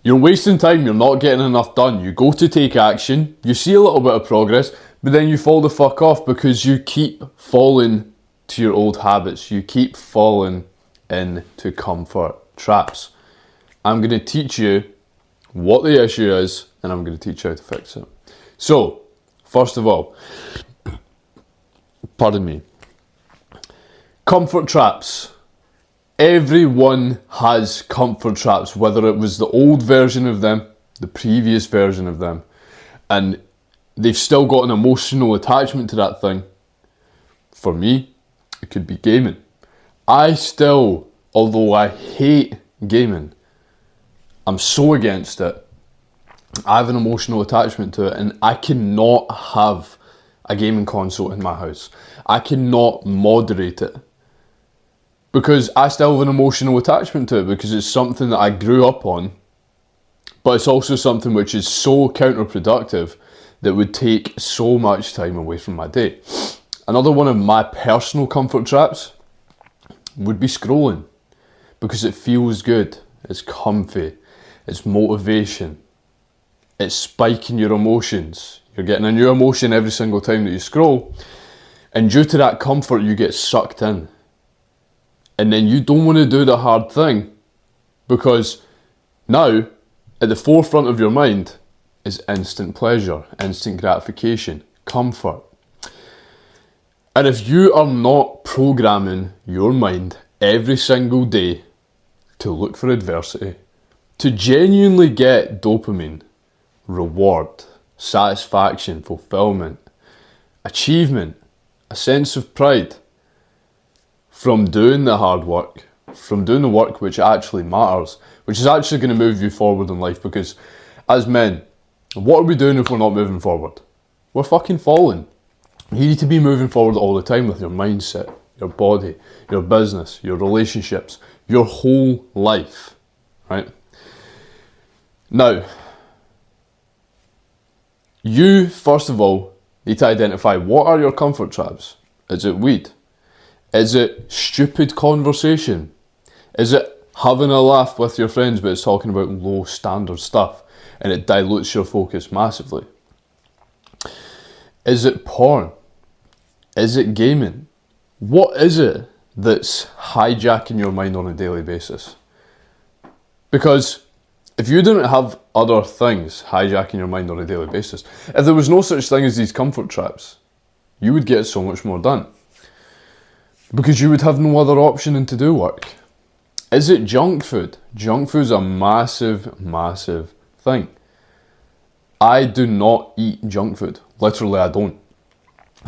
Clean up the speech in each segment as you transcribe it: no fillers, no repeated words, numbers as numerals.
You're wasting time, you're not getting enough done. You go to take action, you see a little bit of progress, but then you fall the fuck off because you keep falling to your old habits. You keep falling into comfort traps. I'm going to teach you what the issue is, and I'm going to teach you how to fix it. So, first of all, pardon me, comfort traps. Everyone has comfort traps, whether it was the old version of them, the previous version of them, and they've still got an emotional attachment to that thing. For me, it could be gaming. I still, although I hate gaming, I'm so against it, I have an emotional attachment to it, and I cannot have a gaming console in my house. I cannot moderate it. Because I still have an emotional attachment to it, because it's something that I grew up on, but it's also something which is so counterproductive that would take so much time away from my day. Another one of my personal comfort traps would be scrolling, because it feels good, it's comfy, it's motivation, it's spiking your emotions. You're getting a new emotion every single time that you scroll, and due to that comfort you get sucked in. And then you don't want to do the hard thing, because now at the forefront of your mind is instant pleasure, instant gratification, comfort. And if you are not programming your mind every single day to look for adversity, to genuinely get dopamine, reward, satisfaction, fulfillment, achievement, a sense of pride, from doing the hard work, from doing the work which actually matters, which is actually going to move you forward in life, because as men, what are we doing if we're not moving forward? We're fucking falling. You need to be moving forward all the time with your mindset, your body, your business, your relationships, your whole life, right? Now, you, first of all, need to identify what are your comfort traps. Is it weed? Is it stupid conversation? Is it having a laugh with your friends but it's talking about low standard stuff and it dilutes your focus massively? Is it porn? Is it gaming? What is it that's hijacking your mind on a daily basis? Because if you didn't have other things hijacking your mind on a daily basis, if there was no such thing as these comfort traps, you would get so much more done. Because you would have no other option than to do work. Is it junk food? Junk food is a massive, massive thing. I do not eat junk food. Literally, I don't.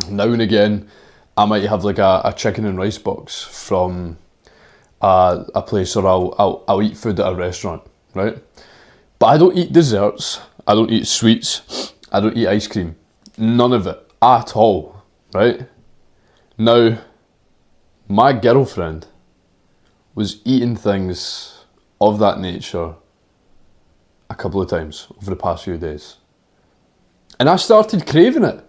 Now and again, I might have like a chicken and rice box from a place, or I'll eat food at a restaurant, right? But I don't eat desserts. I don't eat sweets. I don't eat ice cream. None of it at all, right? Now, my girlfriend was eating things of that nature a couple of times over the past few days. And I started craving it.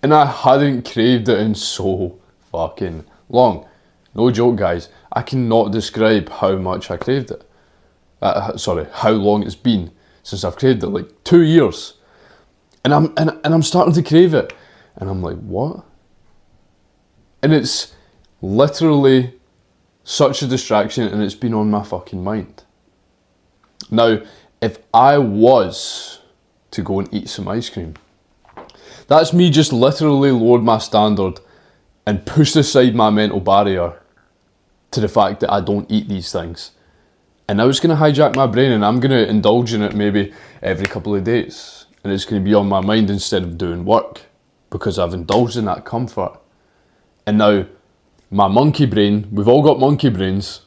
And I hadn't craved it in so fucking long. No joke, guys. I cannot describe how much I craved it. How long it's been since I've craved it. Like 2 years. And I'm starting to crave it. And I'm like, what? And it's literally such a distraction, and it's been on my fucking mind. Now, if I was to go and eat some ice cream, that's me just literally lowered my standard and pushed aside my mental barrier to the fact that I don't eat these things. And now it's going to hijack my brain, and I'm going to indulge in it maybe every couple of days. And it's going to be on my mind instead of doing work, because I've indulged in that comfort. And now, my monkey brain, we've all got monkey brains.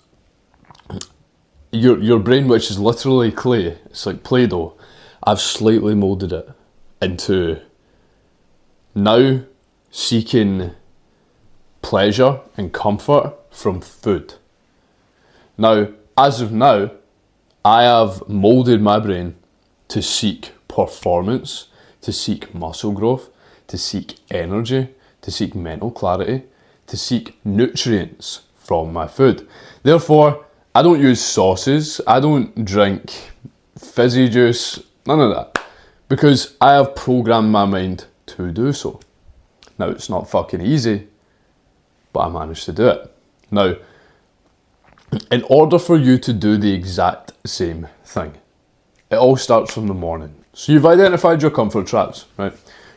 Your brain, which is literally clay, it's like Play-Doh, I've slightly moulded it into now seeking pleasure and comfort from food. Now, as of now, I have moulded my brain to seek performance, to seek muscle growth, to seek energy, to seek mental clarity, to seek nutrients from my food. Therefore, I don't use sauces, I don't drink fizzy juice, none of that. Because I have programmed my mind to do so. Now, it's not fucking easy, but I managed to do it. Now, in order for you to do the exact same thing, it all starts from the morning. So you've identified your comfort traps, right?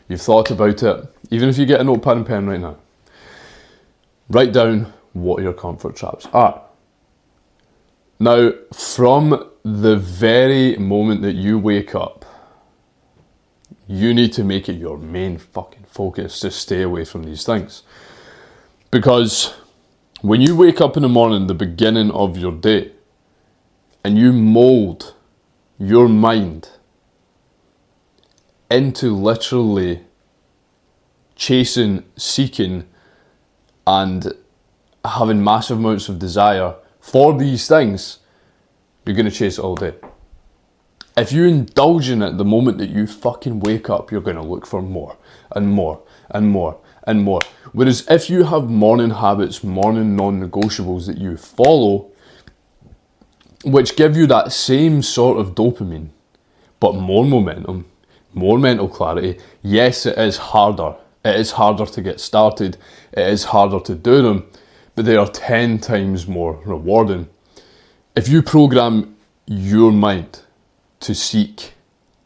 You've thought about it. Even if you get a notepad and pen right now, write down what your comfort traps are. Now, from the very moment that you wake up, you need to make it your main fucking focus to stay away from these things. Because when you wake up in the morning, the beginning of your day, and you mold your mind into literally chasing, seeking, and having massive amounts of desire for these things, you're going to chase it all day. If you indulge in it the moment that you fucking wake up, you're going to look for more and more and more and more. Whereas if you have morning habits, morning non-negotiables that you follow, which give you that same sort of dopamine, but more momentum, more mental clarity, yes, it is harder. It is harder to get started. It is harder to do them, but they are 10 times more rewarding. If you program your mind to seek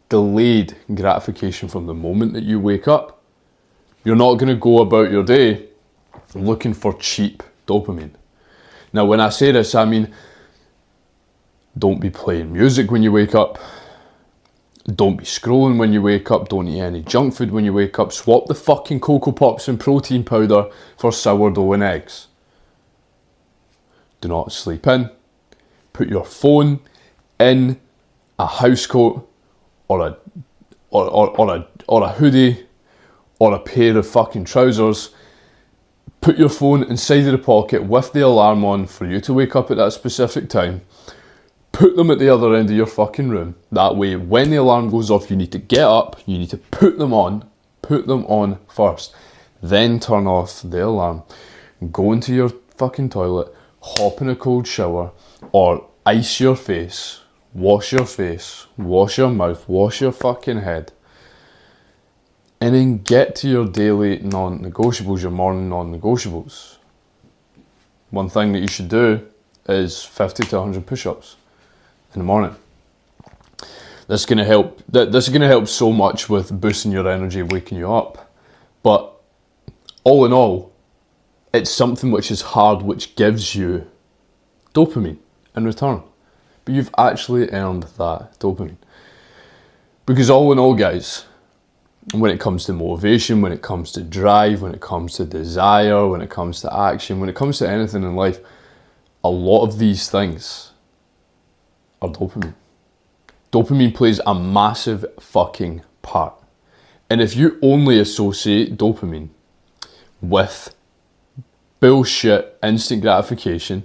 delayed gratification from the moment that you wake up, you're not going to go about your day looking for cheap dopamine. Now, when I say this, I mean, don't be playing music when you wake up. Don't be scrolling when you wake up. Don't eat any junk food when you wake up. Swap the fucking Cocoa Pops and protein powder for sourdough and eggs. Do not sleep in. Put your phone in a housecoat or a hoodie or a pair of fucking trousers. Put your phone inside of the pocket with the alarm on for you to wake up at that specific time. Put them at the other end of your fucking room. That way, when the alarm goes off, you need to get up, you need to put them on first. Then turn off the alarm. Go into your fucking toilet, hop in a cold shower, or ice your face, wash your mouth, wash your fucking head. And then get to your daily non-negotiables, your morning non-negotiables. One thing that you should do is 50 to 100 push-ups in the morning. This is going to help. This is going to help so much with boosting your energy, waking you up. But all in all, it's something which is hard, which gives you dopamine in return. But you've actually earned that dopamine. Because all in all, guys, when it comes to motivation, when it comes to drive, when it comes to desire, when it comes to action, when it comes to anything in life, a lot of these things are dopamine. Dopamine plays a massive fucking part. And if you only associate dopamine with bullshit instant gratification,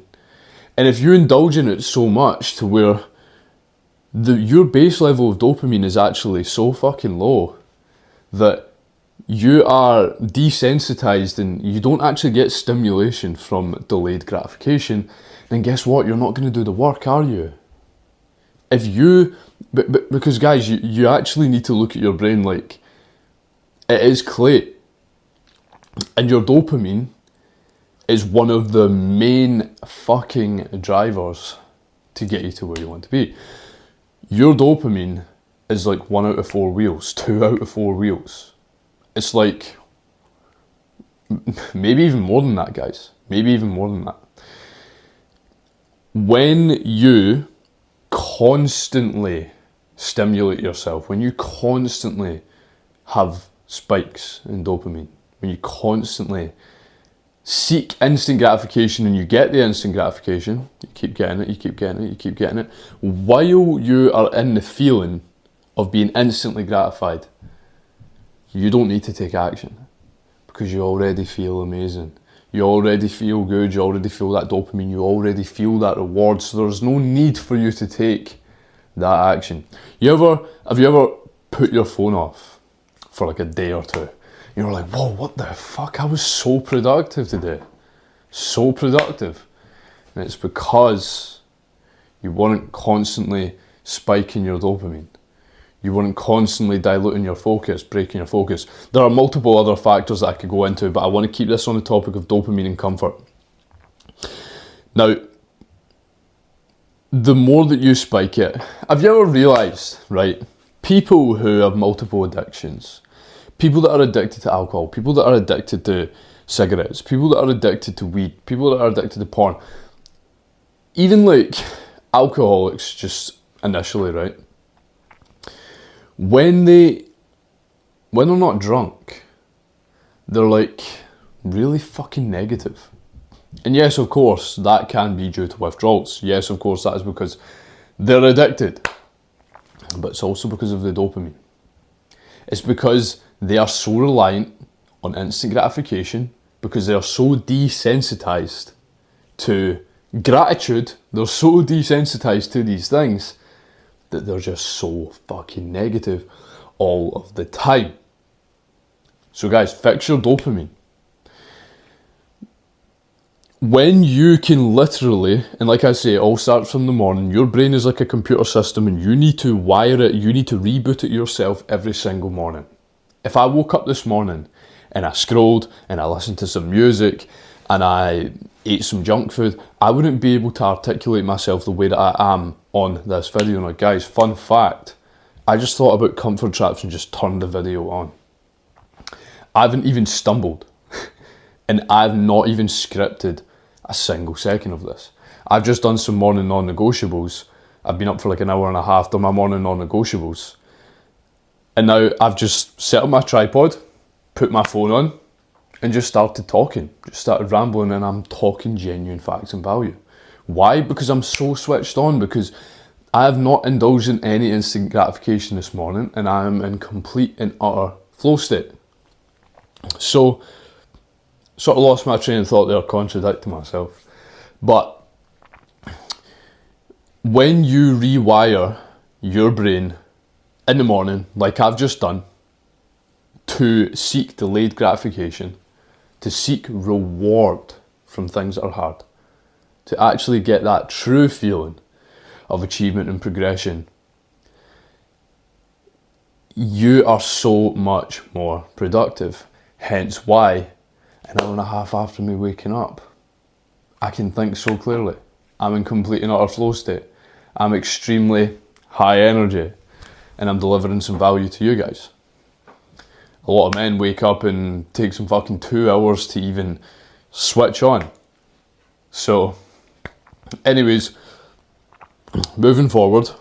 and if you indulge in it so much to where your base level of dopamine is actually so fucking low that you are desensitized and you don't actually get stimulation from delayed gratification, then guess what? You're not going to do the work, are you? If you, because guys, you actually need to look at your brain like it is clay. And your dopamine is one of the main fucking drivers to get you to where you want to be. Your dopamine is like 1 out of 4 wheels, 2 out of 4 wheels. It's like, maybe even more than that, guys. Maybe even more than that. When you constantly stimulate yourself, when you constantly have spikes in dopamine, when you constantly seek instant gratification and you get the instant gratification, you keep getting it, you keep getting it, you keep getting it, while you are in the feeling of being instantly gratified, you don't need to take action because you already feel amazing. You already feel good, you already feel that dopamine, you already feel that reward, so there's no need for you to take that action. Have you ever put your phone off for like a day or two? You're like, whoa, what the fuck? I was so productive today. So productive. And it's because you weren't constantly spike in your dopamine. You weren't constantly diluting your focus, breaking your focus. There are multiple other factors that I could go into, but I want to keep this on the topic of dopamine and comfort. Now, the more that you spike it, have you ever realised, right, people who have multiple addictions, people that are addicted to alcohol, people that are addicted to cigarettes, people that are addicted to weed, people that are addicted to porn, even like alcoholics just initially, right? When they're not drunk, they're like really fucking negative. And yes, of course, that can be due to withdrawals. Yes, of course, that is because they're addicted. But it's also because of the dopamine. It's because they are so reliant on instant gratification, because they are so desensitized to gratitude, they're so desensitized to these things, that they're just so fucking negative all of the time. So guys, fix your dopamine. When you can literally, and like I say, it all starts from the morning, your brain is like a computer system and you need to wire it, you need to reboot it yourself every single morning. If I woke up this morning and I scrolled and I listened to some music and I ate some junk food, I wouldn't be able to articulate myself the way that I am on this video. Now guys, fun fact, I just thought about comfort traps and just turned the video on. I haven't even stumbled and I've not even scripted a single second of this. I've just done some morning non-negotiables. I've been up for like an hour and a half, done my morning non-negotiables. And now I've just set up my tripod, put my phone on, and just started talking. Just started rambling, and I'm talking genuine facts and value. Why? Because I'm so switched on, because I have not indulged in any instant gratification this morning, and I am in complete and utter flow state. So, sort of lost my train of thought there, contradicting myself. But when you rewire your brain in the morning, like I've just done, to seek delayed gratification, to seek reward from things that are hard, to actually get that true feeling of achievement and progression, you are so much more productive. Hence why, an hour and a half after me waking up, I can think so clearly. I'm in complete and utter flow state. I'm extremely high energy, and I'm delivering some value to you guys. A lot of men wake up and take some fucking 2 hours to even switch on. So, anyways, moving forward,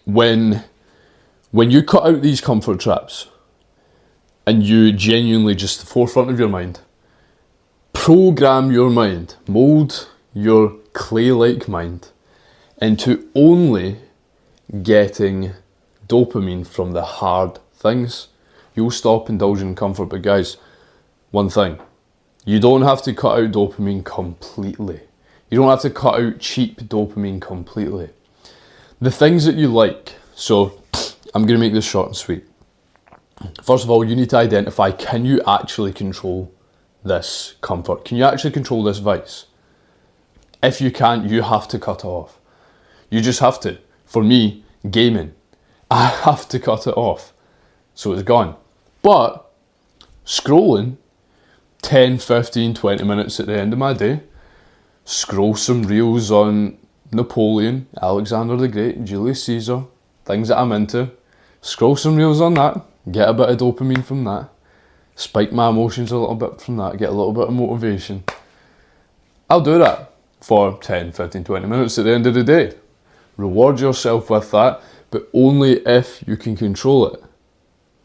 when you cut out these comfort traps and you genuinely just the forefront of your mind, program your mind, mold your clay-like mind into only getting dopamine from the hard things, you'll stop indulging in comfort. But guys, one thing, you don't have to cut out dopamine completely. You don't have to cut out cheap dopamine completely. The things that you like, so I'm going to make this short and sweet. First of all, you need to identify, can you actually control this comfort? Can you actually control this vice? If you can't, you have to cut it off. You just have to. For me, gaming, I have to cut it off. So it's gone. But scrolling 10, 15, 20 minutes at the end of my day, scroll some reels on Napoleon, Alexander the Great, Julius Caesar, things that I'm into, scroll some reels on that, get a bit of dopamine from that, spike my emotions a little bit from that, get a little bit of motivation. I'll do that for 10, 15, 20 minutes at the end of the day. Reward yourself with that, but only if you can control it.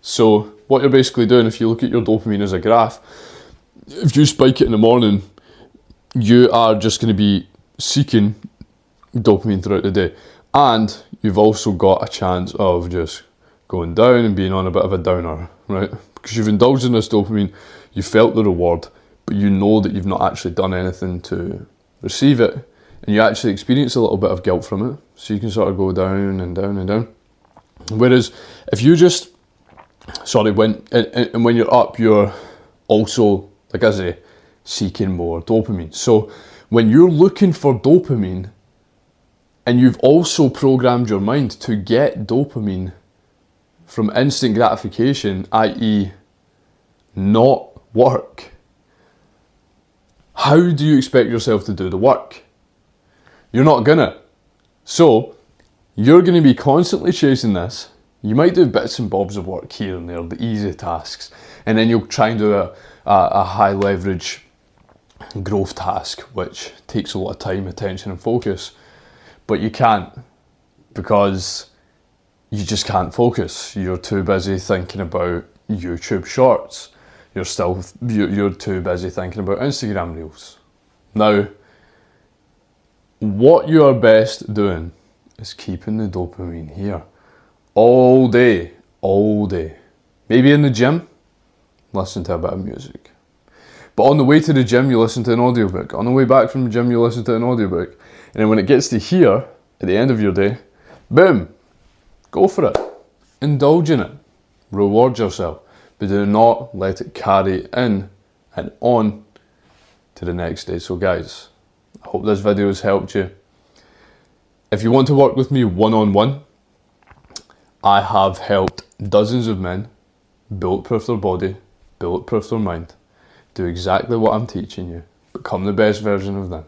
So what you're basically doing, if you look at your dopamine as a graph, if you spike it in the morning, you are just going to be seeking dopamine throughout the day. And you've also got a chance of just going down and being on a bit of a downer, right? Because you've indulged in this dopamine, you felt the reward, but you know that you've not actually done anything to receive it. And you actually experience a little bit of guilt from it. So you can sort of go down and down and down. Whereas if you just, when you're up, you're also, like I say, seeking more dopamine. So when you're looking for dopamine, And you've also programmed your mind to get dopamine from instant gratification, i.e. not work. How do you expect yourself to do the work? You're not gonna. So, you're gonna be constantly chasing this. You might do bits and bobs of work here and there, the easy tasks, and then you'll try and do a high leverage growth task, which takes a lot of time, attention and focus. But you can't, because you just can't focus. You're too busy thinking about YouTube shorts. You're too busy thinking about Instagram reels. Now, what you are best doing is keeping the dopamine here all day. Maybe in the gym, listen to a bit of music. But on the way to the gym, you listen to an audiobook. On the way back from the gym, you listen to an audiobook. And then when it gets to here, at the end of your day, boom, go for it. Indulge in it. Reward yourself. But do not let it carry in and on to the next day. So guys, I hope this video has helped you. If you want to work with me one-on-one, I have helped dozens of men bulletproof their body, bulletproof their mind, do exactly what I'm teaching you, become the best version of them.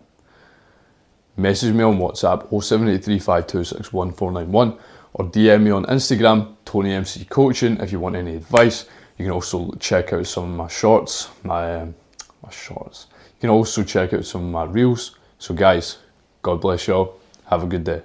Message me on WhatsApp 07835261491 or DM me on Instagram, TonyMC Coaching, if you want any advice. You can also check out some of my shorts, my shorts. You can also check out some of my reels. So guys, God bless you all. Have a good day.